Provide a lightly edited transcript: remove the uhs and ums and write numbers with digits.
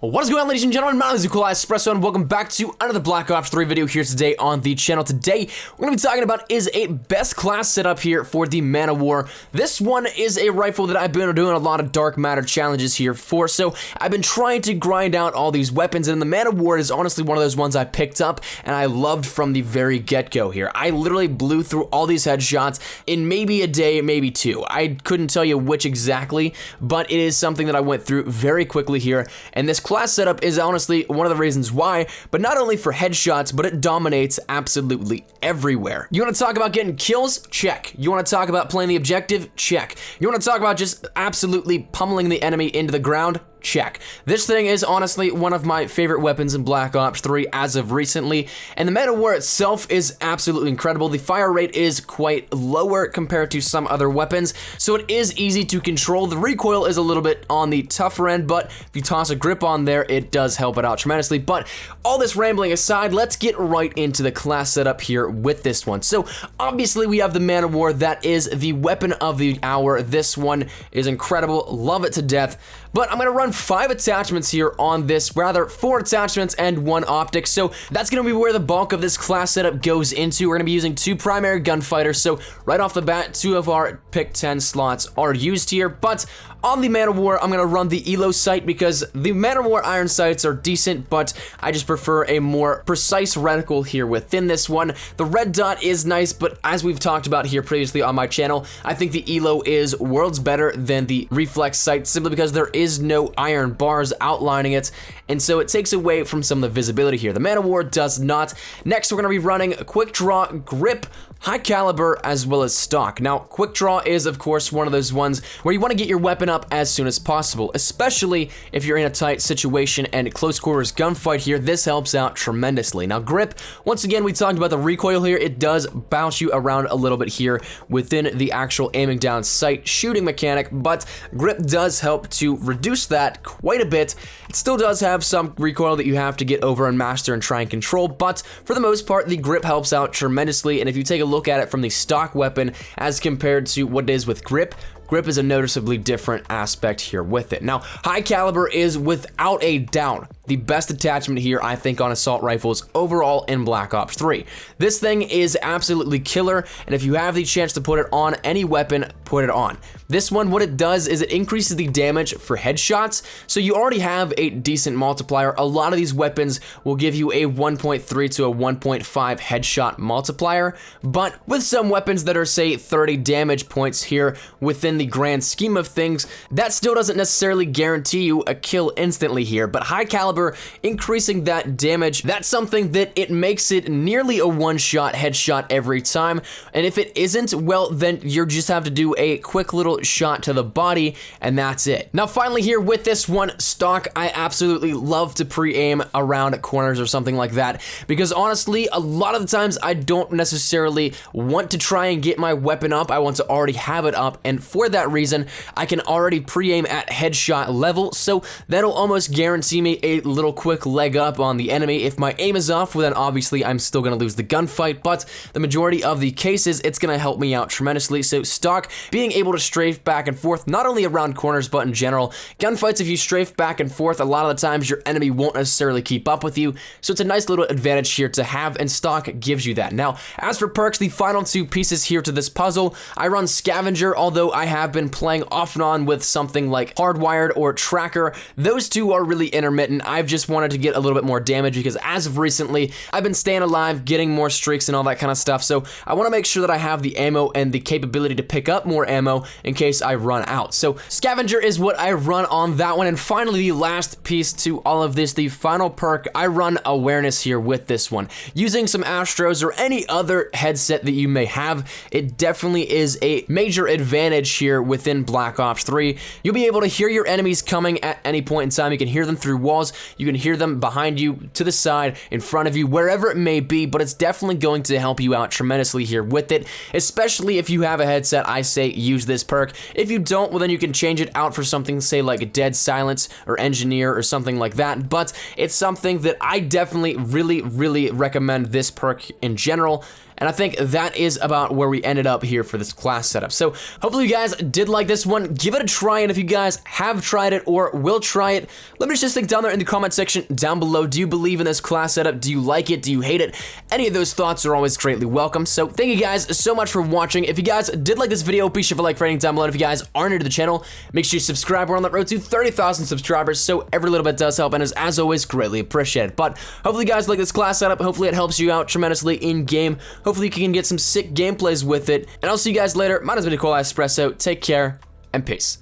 What is going on, ladies and gentlemen? My name is Espresso, and welcome back to another Black Ops 3 video here today on the channel. Today, we're going to be talking about is a best class setup here for the Man of War. This one is a rifle that I've been doing a lot of dark matter challenges here for, so I've been trying to grind out all these weapons, and the Man of War is honestly one of those ones I picked up and I loved from the very get-go here. I literally blew through all these headshots in maybe a day, maybe two. I couldn't tell you which exactly, but it is something that I went through very quickly here, and this class setup is honestly one of the reasons why, but not only for headshots, but it dominates absolutely everywhere. You want to talk about getting kills? Check. You want to talk about playing the objective? Check. You want to talk about just absolutely pummeling the enemy into the ground? Check. This thing is honestly one of my favorite weapons in Black Ops 3 as of recently, and the Man of War itself is absolutely incredible. The fire rate is quite lower compared to some other weapons, so it is easy to control. The recoil is a little bit on the tougher end, but if you toss a grip on there, it does help it out tremendously. But all this rambling aside, let's get right into the class setup here with this one. So obviously we have the Man of War. That is the weapon of the hour. This one is incredible. Love it to death. But I'm going to run 5 attachments here on this, rather 4 attachments and 1 optic, so that's going to be where the bulk of this class setup goes into. We're going to be using 2 primary gunfighters, so right off the bat, 2 of our pick 10 slots are used here, but on the Man of War, I'm going to run the ELO sight because the Man of War iron sights are decent, but I just prefer a more precise reticle here within this one. The red dot is nice, but as we've talked about here previously on my channel, I think the ELO is worlds better than the reflex sight simply because there is no iron bars outlining it, and so it takes away from some of the visibility here. The Man of War does not. Next, we're going to be running quick draw, grip, high caliber, as well as stock. Now, quick draw is, of course, one of those ones where you want to get your weapon up as soon as possible, especially if you're in a tight situation and close quarters gunfight here. This helps out tremendously. Now, grip, once again, we talked about the recoil here. It does bounce you around a little bit here within the actual aiming down sight shooting mechanic, but grip does help to reduce that quite a bit. It still does have some recoil that you have to get over and master and try and control, but for the most part, the grip helps out tremendously, and if you take a look at it from the stock weapon as compared to what it is with grip is a noticeably different aspect here with it. Now, high caliber is without a doubt the best attachment here, I think, on assault rifles overall in Black Ops 3. This thing is absolutely killer, and if you have the chance to put it on any weapon, put it on. This one, what it does is it increases the damage for headshots, so you already have a decent multiplier. A lot of these weapons will give you a 1.3 to a 1.5 headshot multiplier, but with some weapons that are, say, 30 damage points here within the grand scheme of things, that still doesn't necessarily guarantee you a kill instantly here. But high caliber, increasing that damage, that's something that it makes it nearly a one-shot headshot every time, and if it isn't, well, then you just have to do a quick little shot to the body, and that's it. Now, finally here with this one, stock, I absolutely love to pre-aim around corners or something like that, because honestly, a lot of the times I don't necessarily want to try and get my weapon up. I want to already have it up, and for that reason, I can already pre-aim at headshot level, so that'll almost guarantee me a little quick leg up on the enemy. If my aim is off, well, then obviously I'm still going to lose the gunfight, but the majority of the cases, it's going to help me out tremendously. So stock, being able to strafe back and forth, not only around corners, but in general, gunfights, if you strafe back and forth, a lot of the times your enemy won't necessarily keep up with you, so it's a nice little advantage here to have, and stock gives you that. Now, as for perks, the final 2 pieces here to this puzzle, I run Scavenger, although I have been playing off and on with something like Hardwired or Tracker. Those 2 are really intermittent. I've just wanted to get a little bit more damage because as of recently, I've been staying alive, getting more streaks and all that kind of stuff, so I want to make sure that I have the ammo and the capability to pick up more ammo in case I run out. So Scavenger is what I run on that one, and finally the last piece to all of this, the final perk, I run Awareness here with this one. Using some Astros or any other headset that you may have, it definitely is a major advantage here within Black Ops 3. You'll be able to hear your enemies coming at any point in time. You can hear them through walls, you can hear them behind you, to the side, in front of you, wherever it may be, but it's definitely going to help you out tremendously here with it, especially if you have a headset. I say use this perk. If you don't, well, then you can change it out for something, say, like Dead Silence or Engineer or something like that, but it's something that I definitely really recommend this perk in general, and I think that is about where we ended up here for this class setup. So hopefully you guys did like this one. Give it a try, and if you guys have tried it or will try it, let me just think down there in the comment section down below. Do you believe in this class setup? Do you like it? Do you hate it? Any of those thoughts are always greatly welcome. So thank you guys so much for watching. If you guys did like this video, be sure to like rating down below. And if you guys are new to the channel, make sure you subscribe. We're on the road to 30,000 subscribers, so every little bit does help and is, as always, greatly appreciated. But hopefully you guys like this class setup. Hopefully it helps you out tremendously in game. Hopefully you can get some sick gameplays with it. And I'll see you guys later. My name is BO3. Take care and peace.